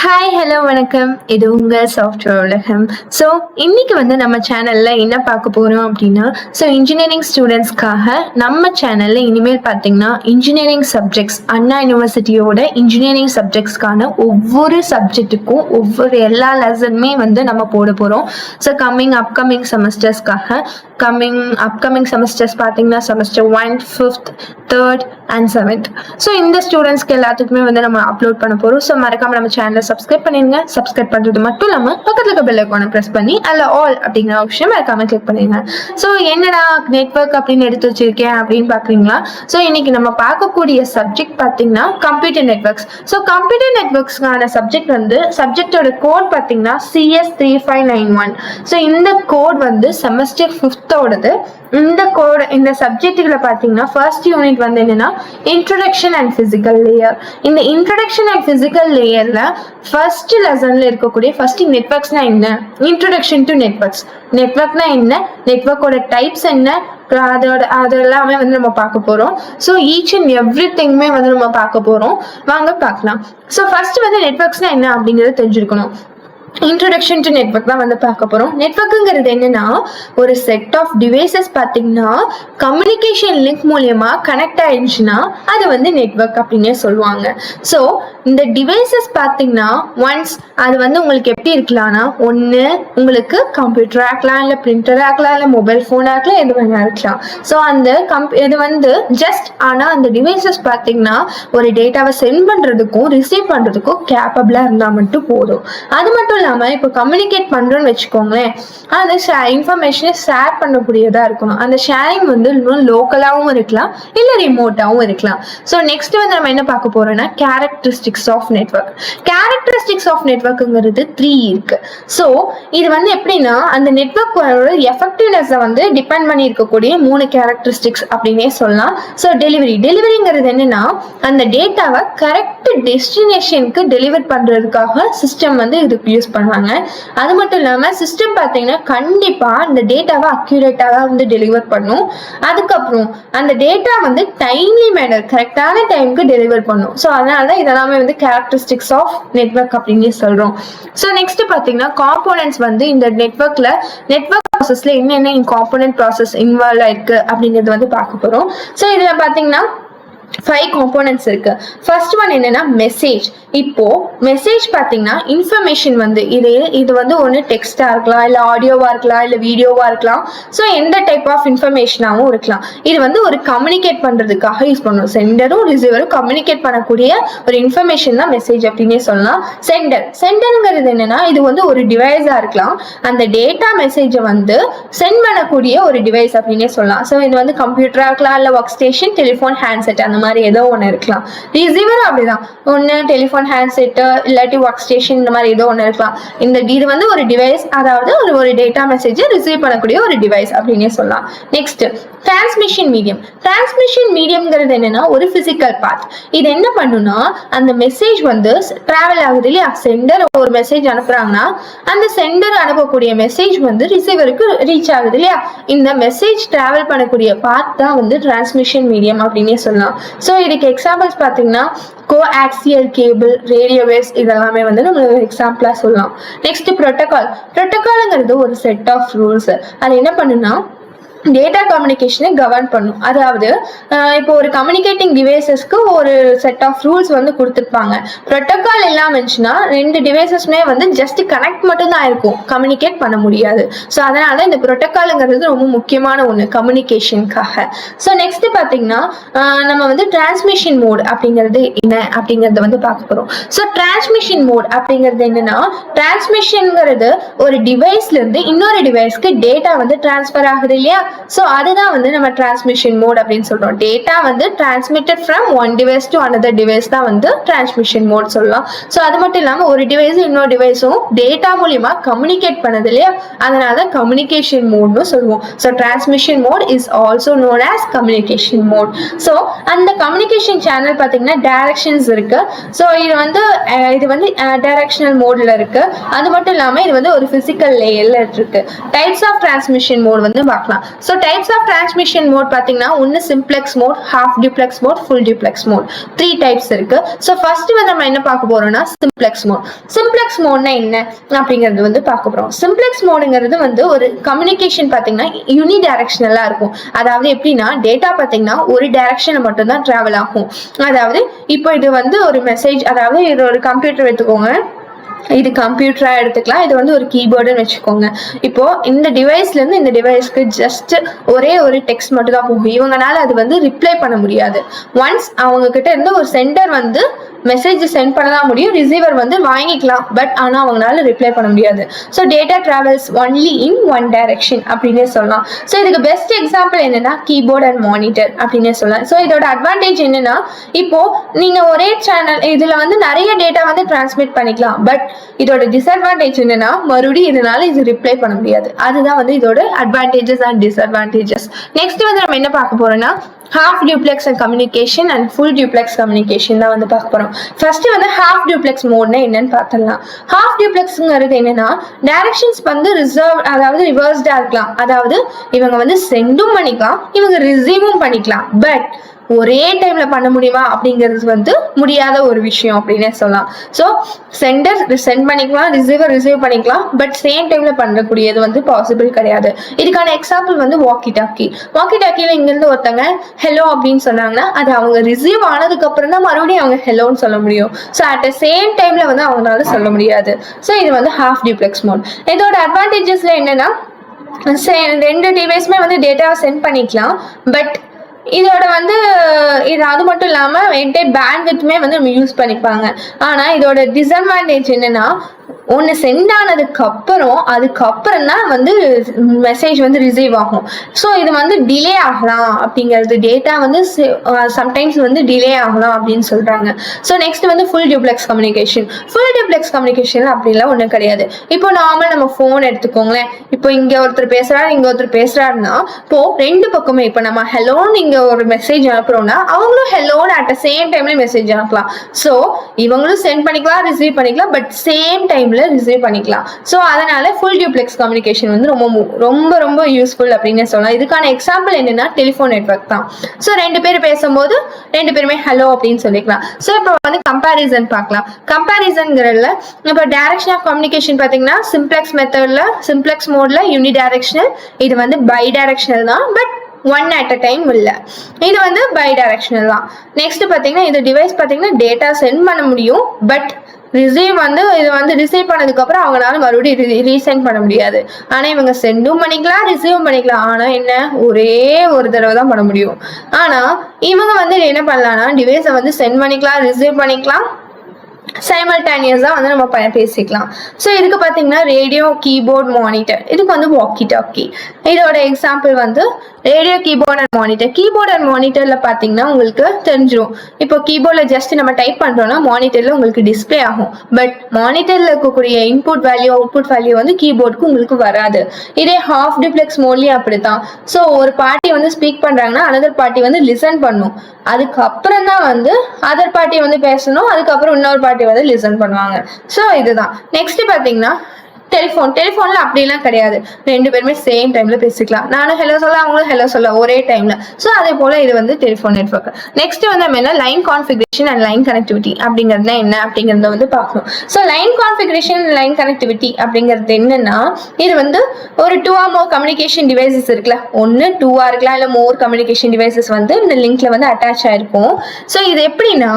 Hi hello வணக்கம். இது உங்கள் சாஃப்ட்வேர் உலகம். ஸோ இன்னைக்கு நம்ம சேனலில் என்ன பார்க்க போகிறோம் அப்படின்னா, இன்ஜினியரிங் ஸ்டூடெண்ட்ஸ்க்காக நம்ம சேனலில் இனிமேல் பார்த்தீங்கன்னா இன்ஜினியரிங் சப்ஜெக்ட்ஸ், அண்ணா யூனிவர்சிட்டியோட இன்ஜினியரிங் சப்ஜெக்ட்ஸ்க்கான ஒவ்வொரு சப்ஜெக்ட்டுக்கும் ஒவ்வொரு எல்லா லெசனுமே நம்ம போட போகிறோம். ஸோ அப்கமிங் செமஸ்டர்ஸ்க்காக அப்கமிங் செமஸ்டர்ஸ் பார்த்தீங்கன்னா semester 1, 5th, 3rd and 7th. So இந்த ஸ்டூடெண்ட்ஸ்க்கு எல்லாத்துக்குமே நம்ம அப்லோட் பண்ண போகிறோம். ஸோ மறக்காம நம்ம சேனலை சப்ஸ்கிரைப் பண்ணிருங்க. சப்ஸ்கிரைப் பண்றது மட்டும் இல்லாம பக்கத்துல இருக்க பெல் ஐகானை பிரஸ் பண்ணி அல்ல ஆல் அப்படிங்கிற ஆப்ஷன் மறக்காம கிளிக் பண்ணிருங்க. ஸோ என்னடா நெட்வொர்க் அப்படின்னு எடுத்து வச்சிருக்கேன் அப்படின்னு பாக்குறீங்களா? ஸோ இன்னைக்கு நம்ம பார்க்கக்கூடிய சப்ஜெக்ட் பார்த்தீங்கன்னா கம்ப்யூட்டர் நெட்வொர்க்ஸ். ஸோ கம்ப்யூட்டர் நெட்வொர்க்ஸ்க்கான சப்ஜெக்டோட கோட் பார்த்தீங்கன்னா CS3591. ஸோ இந்த கோட் செமஸ்டர் 5th இந்த சப்ஜெக்ட்ல பாத்தீங்கன்னா ஃபர்ஸ்ட் யூனிட் என்னன்னா இன்ட்ரோடக்ஷன் அண்ட் பிசிக்கல் லேயர். இந்த இன்ட்ரோடக்ஷன் அண்ட் பிசிக்கல் லேயர்ல ஃபர்ஸ்ட் லெசன்ல இருக்கக்கூடிய ஃபர்ஸ்ட் நெட்வொர்க்ஸ்னா என்ன, இன்ட்ரோடக்ஷன் டு நெட்வொர்க்ஸ், நெட்வொர்க்னா என்ன, நெட்வொர்க்கோட டைப்ஸ் என்ன, அதெல்லாமே நம்ம பார்க்க போறோம். ஸோ ஈச் அண்ட் எவ்ரி திங்குமே நம்ம பார்க்க போறோம். வாங்க பார்க்கலாம். ஸோ ஃபர்ஸ்ட் நெட்வொர்க்ஸ்னா என்ன அப்படிங்கறது தெரிஞ்சிருக்கணும். இன்ட்ரோடக்ஷன் டு நெட்வொர்க் தான் பார்க்க போறோம். நெட்வொர்க்குங்கிறது என்னன்னா ஒரு செட் ஆஃப் டிவைசஸ் பார்த்தீங்கன்னா கம்யூனிகேஷன் லிங்க் மூலியமா கனெக்ட் ஆயிடுச்சுன்னா அது நெட்வொர்க் அப்படின்னே சொல்லுவாங்க. ஸோ இந்த டிவைசஸ் பார்த்தீங்கன்னா ஒன்ஸ் அது உங்களுக்கு எப்படி இருக்கலாம்னா, ஒன்று உங்களுக்கு கம்ப்யூட்டர் ஆக்கலாம், இல்லை பிரிண்டர் ஆக்கலாம், இல்லை மொபைல் ஃபோன் ஆக்கலாம், எது வேணா இருக்கலாம். ஸோ அந்த இது ஜஸ்ட் ஆனால் அந்த டிவைசஸ் பார்த்தீங்கன்னா ஒரு டேட்டாவை சென்ட் பண்றதுக்கும் ரிசீவ் பண்றதுக்கும் கேப்பபிளா இருந்தா மட்டும் போதும். அது மட்டும் இப்போ கம்யூனிகேட் பண்றோம்னு வச்சுக்கோங்களேன், அந்த இன்ஃபர்மேஷனை ஷேர் பண்ணக்கூடியதா இருக்கணும். அந்த ஷேரிங் லோக்கலாவும் இருக்கலாம், இல்ல ரிமோட்டாவும் இருக்கலாம். ஸோ நெக்ஸ்ட் நம்ம என்ன பார்க்க போறோம்னா characteristics of network. Characteristics of நெட்வொர்க்குங்கிறது 3 இருக்கு. ஸோ இது எப்படின்னா அந்த நெட்வொர்க்கோட எஃபெக்டிவ்னஸ் டிபெண்ட் பண்ணி இருக்கக்கூடிய 3 கேரக்டரிஸ்டிக்ஸ் அப்படின்னே சொல்லலாம். ஸோ டெலிவரிங்கிறது என்னன்னா அந்த டேட்டாவை கரெக்ட் டெஸ்டினேஷனுக்கு டெலிவர் பண்றதுக்காக சிஸ்டம் இதுக்கு யூஸ் பண்ணுவாங்க. அது மட்டும் இல்லாம சிஸ்டம் பாத்தீங்கன்னா கண்டிப்பா அந்த டேட்டாவை அக்யூரேட்டா டெலிவர் பண்ணும். அதுக்கப்புறம் அந்த டேட்டா டைம்லி மேனர் கரெக்டான டைமுக்கு டெலிவர் பண்ணும். ஸோ அதனாலதான் இதெல்லாமே கேரக்டரிஸ்டிக்ஸ் ஆஃப் நெட்வொர்க் அப்படின்னு சொல்றோம். ஸோ நெக்ஸ்ட் பாத்தீங்கன்னா காம்போனன்ட்ஸ் இந்த நெட்வொர்க் ப்ராசஸ்ல என்னென்ன காம்போனன்ட் ப்ராசஸ் இன்வால்வ் ஆயிருக்கு அப்படிங்கிறது பார்க்க போறோம். ஸோ இதுல பாத்தீங்கன்னா 5 காம்போனன்ட்ஸ் இருக்கு. ஃபர்ஸ்ட் ஒன் என்னன்னா மெசேஜ். இப்போ மெசேஜ் பாத்தீங்கன்னா இன்ஃபர்மேஷன் இது ஒன்னு டெக்ஸ்டா இருக்கலாம், இல்ல ஆடியோவா இருக்கலாம், இல்ல வீடியோவா இருக்கலாம். ஸோ எந்த டைப் ஆஃப் இன்ஃபர்மேஷனாவும் இருக்கலாம். இது ஒரு கம்யூனிகேட் பண்றதுக்காக யூஸ் பண்ணுவோம். சென்டரும் ரிசீவரும் கம்யூனிகேட் பண்ணக்கூடிய ஒரு இன்ஃபர்மேஷன் தான் மெசேஜ் அப்படின்னே சொல்லலாம். சென்டருங்கிறது என்னன்னா இது ஒரு டிவைஸா இருக்கலாம். அந்த டேட்டா மெசேஜை சென்ட் பண்ணக்கூடிய ஒரு டிவைஸ் அப்படின்னே சொல்லலாம். ஸோ இது கம்ப்யூட்டரா இருக்கலாம், இல்ல ஒர்க் ஸ்டேஷன், டெலிஃபோன், ஹேண்ட்செட் அந்த மாதிரி ஏதோ ஒன்று இருக்கலாம். ரிசீவர் அப்படிதான், ஒன்று டெலிஃபோன், ஹேண்ட்செட், இல்லாட்டி ஒர்க் ஸ்டேஷன், இந்த மாதிரி ஏதோ ஒன்று இருக்கலாம். இது ஒரு டிவைஸ், அதாவது ஒரு டேட்டா மெசேஜை ரிசீவ் பண்ணக்கூடிய ஒரு டிவைஸ் அப்படின்னே சொல்லலாம். Next transmission medium. டிரான்ஸ்மிஷன் மீடியம்ங்கிறது என்னன்னா ஒரு பிசிக்கல் பார்ட். இது என்ன பண்ணுனா அந்த மெசேஜ் டிராவல் ஆகுது இல்லையா, சென்டர் ஒரு மெசேஜ் அனுப்புறாங்கன்னா அந்த சென்டர் அனுப்பக்கூடிய மெசேஜ் ரிசீவருக்கு ரீச் ஆகுது இல்லையா, இந்த மெசேஜ் டிராவல் பண்ணக்கூடிய பார்ட் தான் டிரான்ஸ்மிஷன் மீடியம் அப்படின்னே சொல்லலாம். ஸோ இதுக்கு எக்ஸாம்பிள்ஸ் பார்த்தீங்கன்னா கோஆக்சியல் கேபிள், ரேடியோ வேவ்ஸ், இதெல்லாமே நம்ம எக்ஸாம்பிளா சொல்லலாம். நெக்ஸ்ட் புரோட்டோகால்ங்கிறது ஒரு செட் ஆஃப் ரூல்ஸ். அது என்ன பண்ணுனா டேட்டா கம்யூனிகேஷனை கவர்ன் பண்ணும். அதாவது இப்போ ஒரு கம்யூனிகேட்டிங் டிவைசஸ்க்கு ஒரு செட் ஆஃப் ரூல்ஸ் கொடுத்துருப்பாங்க. ப்ரோட்டோகால் இல்லாம இருந்துச்சுன்னா 2 டிவைசஸ்மே ஜஸ்ட் கனெக்ட் மட்டும் தான் இருக்கும், கம்யூனிகேட் பண்ண முடியாது. ஸோ அதனால இந்த ப்ரோட்டோகால்ங்கிறது ரொம்ப முக்கியமான ஒன்று கம்யூனிகேஷனுக்காக. ஸோ நெக்ஸ்ட் பார்த்தீங்கன்னா நம்ம டிரான்ஸ்மிஷன் மோட் அப்படிங்கிறது என்ன அப்படிங்கறத பார்க்க போறோம். ஸோ டிரான்ஸ்மிஷன் மோட் அப்படிங்கிறது என்னன்னா, டிரான்ஸ்மிஷன்ங்கிறது ஒரு டிவைஸ்ல இருந்து இன்னொரு டிவைஸ்க்கு டேட்டா டிரான்ஸ்ஃபர் ஆகுது இல்லையா. சோ அதுதான் நம்ம டிரான்ஸ்மிஷன் மோட் அப்படின்னு சொல்றோம். Data transmitted from one device to another device தான் டிரான்ஸ்மிஷன் மோட் சொல்லலாம். சோ அது மட்டும் இல்லாம ஒரு டிவைஸ் இன்னொரு டிவைஸும் டேட்டா மூலமா கம்யூனிகேட் பண்ணது இல்லையா, அதனால கம்யூனிகேஷன் மோட்னு சொல்லுவோம். So transmission mode is also known as communication mode. So அந்த கம்யூனிகேஷன் சேனல் பாத்தீங்கன்னா டைரக்ஷன்ஸ் இருக்கு. சோ இது டைரக்ஷனல் மோட்ல இருக்கு. அது மட்டும் இல்லாம இது ஒரு பிசிக்கல் லேயர்ல இருக்கு. டைப்ஸ் ஆஃப் டிரான்ஸ்மிஷன் மோட் பார்க்கலாம். So types of transmission mode பார்த்தீங்கன்னா ஒன்று simplex mode, half duplex mode, full duplex mode, 3 types இருக்கு. ஸோ ஃபர்ஸ்ட் வந்து நம்ம என்ன பார்க்க போறோம்னா சிம்ப்ளெக்ஸ் மோட். சிம்ப்ளெக்ஸ் மோட்னா என்ன அப்படிங்கிறது வந்து பார்க்க போறோம். சிம்ப்ளெக்ஸ் மோடுங்கிறது வந்து ஒரு கம்யூனிகேஷன் பார்த்தீங்கன்னா யூனி டைரக்ஷனலா இருக்கும். அதாவது எப்படின்னா டேட்டா பார்த்தீங்கன்னா ஒரு டைரக்ஷன் மட்டும் தான் டிராவல் ஆகும். அதாவது இப்போ இது வந்து ஒரு மெசேஜ், அதாவது இது ஒரு கம்ப்யூட்டர் எடுத்துக்கோங்க, இது கம்ப்யூட்டரா எடுத்துக்கலாம், இது வந்து ஒரு கீபோர்டுன்னு வச்சுக்கோங்க. இப்போ இந்த டிவைஸ்ல இருந்து இந்த டிவைஸ்க்கு ஜஸ்ட் ஒரே ஒரு டெக்ஸ்ட் மட்டும் தான் போகும். இவங்கனால அது வந்து ரிப்ளை பண்ண முடியாது. ஒன்ஸ் அவங்க கிட்ட இருந்து ஒரு சென்டர் வந்து மெசேஜ் சென்ட் பண்ணலாம் முடியும், ரிசீவர் வந்து வாங்கிக்கலாம், பட் ஆனால் அவங்களால ரிப்ளை பண்ண முடியாது. So data travels only in one direction அப்படின்னே சொல்லலாம். ஸோ இதுக்கு பெஸ்ட் எக்ஸாம்பிள் என்னன்னா கீபோர்ட் அண்ட் மானிட்டர் அப்படின்னே சொல்லலாம். ஸோ இதோட அட்வான்டேஜ் என்னன்னா இப்போ நீங்க ஒரே சேனல் இதுல வந்து நிறைய டேட்டா வந்து டிரான்ஸ்மிட் பண்ணிக்கலாம், பட் இதோட டிஸ்அட்வான்டேஜ் என்னன்னா மறுபடியும் இதனால இது ரிப்ளை பண்ண முடியாது. அதுதான் வந்து இதோட அட்வான்டேஜஸ் அண்ட் டிஸ்அட்வான்டேஜஸ். நெக்ஸ்ட் வந்து நம்ம என்ன பார்க்க போறோம்னா half duplex communication and full duplex communication தான் வந்து பார்க்க போறோம். ஃபர்ஸ்ட் வந்து half duplex மோட்னா என்னன்னு பார்த்தலாம். half duplexங்கிறது என்னன்னா டைரக்ஷன்ஸ் வந்து அதாவது ரிவர்ஸ்டா இருக்கலாம். அதாவது இவங்க வந்து சென்டும் பண்ணிக்கலாம், இவங்க ரிசீவும் பண்ணிக்கலாம், பட் ஒரே டைம்ல பண்ண முடியுமா அப்படிங்கிறது வந்து முடியாத ஒரு விஷயம் அப்படின்னே சொல்லலாம். ஸோ சென்டர் சென்ட் பண்ணிக்கலாம், ரிசீவர் ரிசீவ் பண்ணிக்கலாம், பட் சேம் டைம்ல பண்ணக்கூடியது வந்து பாசிபிள் கிடையாது. இதுக்கான எக்ஸாம்பிள் வந்து வாக்கி டாக்கி. வாக்கி டாக்கியில இங்கிருந்து ஒருத்தங்க ஹெலோ அப்படின்னு சொன்னாங்கன்னா அது அவங்க ரிசீவ் ஆனதுக்கு அப்புறம் தான் மறுபடியும் அவங்க ஹெலோன்னு சொல்ல முடியும். ஸோ அட் சேம் டைம்ல வந்து அவங்களால சொல்ல முடியாது. ஸோ இது வந்து ஹாஃப் டியூப்ளெக்ஸ் மோட். இதோட அட்வான்டேஜஸ்ல என்னன்னா ரெண்டு டிவைஸுமே வந்து டேட்டாவை சென்ட் பண்ணிக்கலாம், பட் இதோட வந்து இது அது மட்டும் இல்லாமல் என்டையர் பேண்ட்வித்துமே வந்து நம்ம யூஸ் பண்ணிப்பாங்க. ஆனால் இதோட டிஸ்அட்வான்டேஜ் என்னன்னா ஒன்று சென்ட் ஆனதுக்கு அதுக்கப்புறம் தான் வந்து மெசேஜ் வந்து ரிசீவ் ஆகும். ஸோ இது வந்து டிலே ஆகலாம் அப்படிங்கிறது, டேட்டா வந்து சம்டைம்ஸ் வந்து டிலே ஆகலாம் அப்படின்னு சொல்றாங்க. ஸோ நெக்ஸ்ட் வந்து full duplex communication. Full duplex communication அப்படிலாம் ஒன்றும் கிடையாது. இப்போ நார்மல் நம்ம ஃபோன் எடுத்துக்கோங்களேன், இப்போ இங்கே ஒருத்தர் பேசுறாரு இங்கே ஒருத்தர் பேசுறாருன்னா இப்போ ரெண்டு பக்கமே இப்போ நம்ம ஹெலோன்னு இங்கே ஒரு மெசேஜ் அனுப்புறோம்னா அவங்களும் ஹெலோன்னு அட் சேம் டைம்ல மெசேஜ் அனுப்பலாம். ஸோ இவங்களும் சென்ட் பண்ணிக்கலாம், ரிசீவ் பண்ணிக்கலாம், பட் சேம் டைம்ல ரிசீவ் பண்ணிக்கலாம். ஸோ அதனால ஃபுல் டியூப்ளெக்ஸ் கம்யூனிகேஷன் வந்து ரொம்ப ரொம்ப யூஸ்ஃபுல் அப்படின்னு சொல்லலாம். இதுக்கான எக்ஸாம்பிள் என்னன்னா டெலிஃபோன் நெட்வொர்க் தான். ஸோ ரெண்டு பேர் பேசும்போது ரெண்டு பேருமே ஹலோ அப்படின்னு சொல்லிக்கலாம். ஸோ இப்போ வந்து கம்பேரிசன் பார்க்கலாம். கம்பேரிசன்ங்கிறதுல இப்போ டைரக்ஷன் ஆஃப் கம்யூனிகேஷன் பார்த்தீங்கன்னா சிம்ப்ளெக்ஸ் மெத்தட்ல சிம்ப்ளெக்ஸ் மோட்ல யூனி டைரக்ஷனல், இது வந்து பை டைரக்ஷனல் தான், but one at a time இல்லை, இது வந்து பை டைரக்ஷனல் தான். நெக்ஸ்ட் பார்த்தீங்கன்னா இந்த டிவைஸ் பார்த்தீங்கன்னா டேட்டா சென்ட் பண்ண முடியும், பட் ரிசீவ் வந்து இது வந்து ரிசீவ் பண்ணதுக்கு அப்புறம் அவங்களால மறுபடியும் ரீசென்ட் பண்ண முடியாது. ஆனா இவங்க சென்டும் பண்ணிக்கலாம், ரிசீவ் பண்ணிக்கலாம், ஆனா என்ன ஒரே ஒரு தடவை தான் பண்ண முடியும். ஆனா இவங்க வந்து என்ன பண்ணலாம்னா டிவைஸை வந்து சென்ட் பண்ணிக்கலாம், ரிசீவ் பண்ணிக்கலாம், சைமல்டேனியஸா வந்து நம்ம பேசிக்கலாம். ஸோ இதுக்கு பார்த்தீங்கன்னா ரேடியோ, கீபோர்ட், மானிட்டர். இதுக்கு வந்து வாக்கி டாக்கி. இதோட எக்ஸாம்பிள் வந்து radio, keyboard and monitor. Keyboard and மானிட்டர்ல பார்த்தீங்கன்னா உங்களுக்கு தெரிஞ்சிடும். இப்போ கீபோர்ட்ல ஜஸ்ட் நம்ம டைப் பண்றோம்னா மானிட்டர்ல உங்களுக்கு டிஸ்பிளே ஆகும், பட் மானிட்டர்ல இருக்கக்கூடிய இன்புட் வேல்யூ அவுட்புட் வேல்யூ வந்து கீபோர்டுக்கு உங்களுக்கு வராது. இதே ஹாஃப் டியூப்ளெக்ஸ் மோட்லயும் அப்படித்தான். ஸோ ஒரு பார்ட்டி வந்து ஸ்பீக் பண்றாங்கன்னா அனதர் பார்ட்டி வந்து லிசன் பண்ணும், அதுக்கப்புறம் தான் வந்து அதர் பார்ட்டி வந்து பேசணும், அதுக்கப்புறம் இன்னொரு பார்ட்டி வந்து லிசன் பண்ணுவாங்க. ஸோ இதுதான். நெக்ஸ்ட் பார்த்தீங்கன்னா டெலிஃபோன்ல அப்படிலாம் கிடையாது, ரெண்டு பேருமே சேம் டைம்ல பேசிக்கலாம். நானும் ஹெலோ சொல்ல அவங்களும் ஹெலோ சொல்ல ஒரே டைம்ல. ஸோ அதே போல இது வந்து டெலிஃபோன் நெட்வொர்க். நெக்ஸ்ட் வந்து நம்ம என்ன line configuration and line connectivity அப்படிங்கிறது என்ன அப்படிங்கிறத வந்து பார்க்கணும். So line configuration line connectivity அப்படிங்கிறது என்னன்னா இது வந்து ஒரு 2 or more கம்யூனிகேஷன் டிவைசஸ் இருக்குல்ல, ஒன்று 2 இருக்கலாம் இல்லை மோர் கம்யூனிகேஷன் டிவைசஸ் வந்து இந்த லிங்க்ல வந்து அட்டாச் ஆயிருக்கும். ஸோ இது எப்படின்னா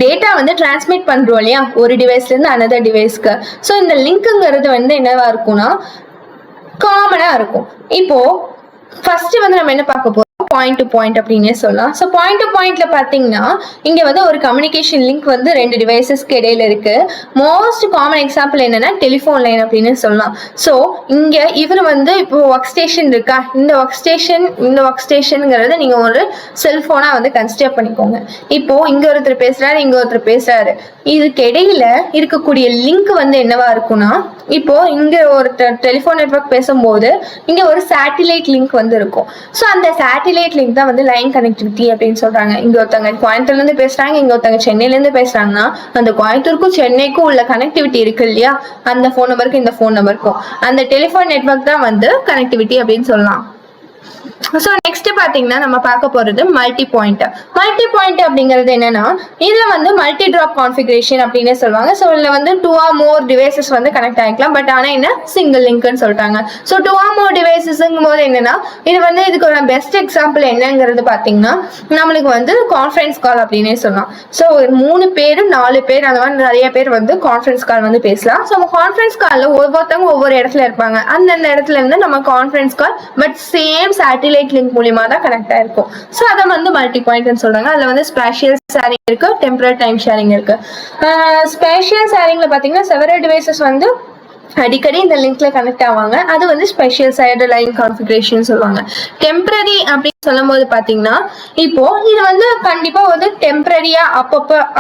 டேட்டா வந்து டிரான்ஸ்மிட் பண்றோம் இல்லையா ஒரு டிவைஸ்ல இருந்து அனதர் டிவைஸ்க்கு. ஸோ இந்த லிங்க்குங்கிறது வந்து என்னவா இருக்கும்னா காமனா இருக்கும். இப்போ ஃபர்ஸ்ட் வந்து நம்ம என்ன பார்க்க போறோம், பாயிண்ட் டு பாயிண்ட் அப்படின்னே சொல்லலாம். ஸோ பாயிண்ட் டு பாயிண்ட்ல பார்த்தீங்கன்னா இங்க வந்து ஒரு கம்யூனிகேஷன் லிங்க் வந்து ரெண்டு டிவைசஸ்க்கு இடையில இருக்கு. மோஸ்ட் காமன் எக்ஸாம்பிள் என்னன்னா டெலிஃபோன் லைன் அப்படின்னு சொல்லலாம். ஸோ இங்க இவர் வந்து இப்போ ஒர்க் ஸ்டேஷன் இருக்கா, இந்த ஒர்க் ஸ்டேஷனுங்கிறத நீங்க ஒரு செல்போனா வந்து கன்சிடர் பண்ணிக்கோங்க. இப்போ இங்க ஒருத்தர் பேசுறாரு, இங்க ஒருத்தர் பேசுறாரு, இதுக்கு இடையில இருக்கக்கூடிய லிங்க் வந்து என்னவா இருக்கும்னா இப்போ இங்க ஒரு டெலிஃபோன் நெட்வொர்க் பேசும்போது இங்க ஒரு சேட்டிலைட் லிங்க் வந்து இருக்கும். ஸோ அந்த சேட்டிலைட் லிங்க் தான் வந்து லைன் கனெக்டிவிட்டி அப்படின்னு சொல்றாங்க. இங்க ஒருத்தவங்க கோயம்புத்தூர்ல இருந்து பேசுறாங்க, இங்க ஒருத்தவங்க சென்னையில இருந்து பேசுறாங்கன்னா அந்த கோயம்புத்தூருக்கும் சென்னைக்கும் உள்ள கனெக்டிவிட்டி இருக்கு இல்லையா, அந்த ஃபோன் நம்பருக்கு இந்த ஃபோன் நம்பருக்கும் அந்த டெலிஃபோன் நெட்வொர்க் தான் வந்து கனெக்டிவிட்டி அப்படின்னு சொல்லலாம். ஸோ நெக்ஸ்ட் பாத்தீங்கன்னா நம்ம பார்க்க போறது மல்டி பாயிண்ட். மல்டி பாயிண்ட் அப்படிங்கிறது என்னன்னா, இதுல வந்து மல்டி டிராப் கான்ஃபிகரேஷன் அப்படின்னு சொல்லுவாங்க. ஸோ இதுல வந்து 2 or more டிவைசஸ் வந்து கனெக்ட் ஆகிக்கலாம். பட் ஆனா என்ன, சிங்கிள் லிங்க்னு சொல்லிட்டாங்க. ஸோ 2 or more டிவைசஸ்ங்கும் போது என்னன்னா, இது வந்து இதுக்கு ஒரு பெஸ்ட் எக்ஸாம்பிள் என்னங்கிறது பாத்தீங்கன்னா, நம்மளுக்கு வந்து கான்ஃபரன்ஸ் கால் அப்படின்னே சொல்லலாம். ஸோ 3 பேர் 4 பேர் அந்த மாதிரி நிறைய பேர் வந்து கான்ஃபரன்ஸ் கால் வந்து பேசலாம். ஸோ கான்ஃபரன்ஸ் கால்ல ஒவ்வொருத்தவங்க ஒவ்வொரு இடத்துல இருப்பாங்க. அந்தந்த இடத்துல இருந்து நம்ம conference call but same satellite link மூலமா தான் கனெக்ட் ஆயிருக்கும். ஸோ அதை வந்து மல்டி பாயிண்ட் சொல்றாங்க. அதுல வந்து ஸ்பேஷியல் ஷேரிங் இருக்கு, டெம்பரல் டைம் ஷேரிங் இருக்கு. ஸ்பேஷியல் ஷேரிங்ல பாத்தீங்கன்னா செவரல் டிவைசஸ் வந்து அடிக்கடி இந்த லிங்க்ல கனெக்ட் ஆவாங்க. அது வந்து ஸ்பெஷல் சைடு லைன் கான்ஃபிகரேஷன் சொல்லுவாங்க. டெம்பரரி அப்படின்னு சொல்லும் போது பாத்தீங்கன்னா, இப்போ இது வந்து கண்டிப்பா வந்து டெம்பரரியா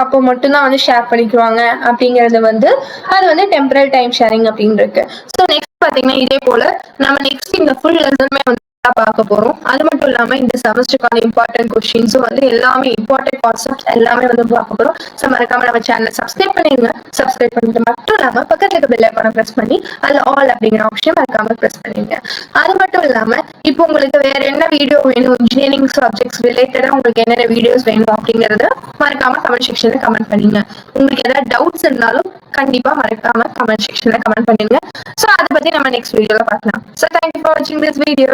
அப்போ மட்டும்தான் வந்து ஷேர் பண்ணிக்குவாங்க அப்படிங்கறது வந்து அது வந்து டெம்பரல் டைம் ஷேரிங் அப்படின்னு இருக்கு. ஸோ நெக்ஸ்ட் பாத்தீங்கன்னா இதே போல நம்ம நெக்ஸ்ட் இந்த ஃபுல் லெசனுமே வந்து பார்க்க போறோம். அது மட்டும் இல்லாம இந்த செமஸ்டருக்கான இம்பார்ட்டன்ட் கொஸ்டின்ஸும் வந்து எல்லாமே இம்பார்ட்டன்ட் கான்செப்ட் எல்லாமே வந்து பார்க்க போறோம். ஸோ மறக்காம நம்ம சேனல் சப்ஸ்கிரைப் பண்ணிடுங்க. சப்ஸ்கிரைப் பண்ணிட்டு மட்டும் இல்லாம பக்கத்துல இருக்க பெல் ஐகானை பிரஸ் பண்ணி அதுல ஆல் அப்படிங்கிற ஆப்ஷன் மறக்காம பிரஸ் பண்ணிடுங்க. அது மட்டும் இல்லாம இப்போ உங்களுக்கு வேற என்ன வீடியோ வேணும், இன்ஜினியரிங் சப்ஜெக்ட்ஸ் ரிலேட்டடா உங்களுக்கு என்னென்ன வீடியோஸ் வேணும் அப்படிங்கறத மறக்காம கமெண்ட் செக்ஷன்ல கமெண்ட் பண்ணுங்க. உங்களுக்கு ஏதாவது டவுட்ஸ் இருந்தாலும் கண்டிப்பா மறக்காம கமெண்ட் செக்ஷன்ல கமெண்ட் பண்ணுங்க. ஸோ அதை பத்தி நம்ம நெக்ஸ்ட் வீடியோல பார்க்கலாம். ஸோ தேங்க்யூ ஃபார் வாட்சிங் திஸ் வீடியோ.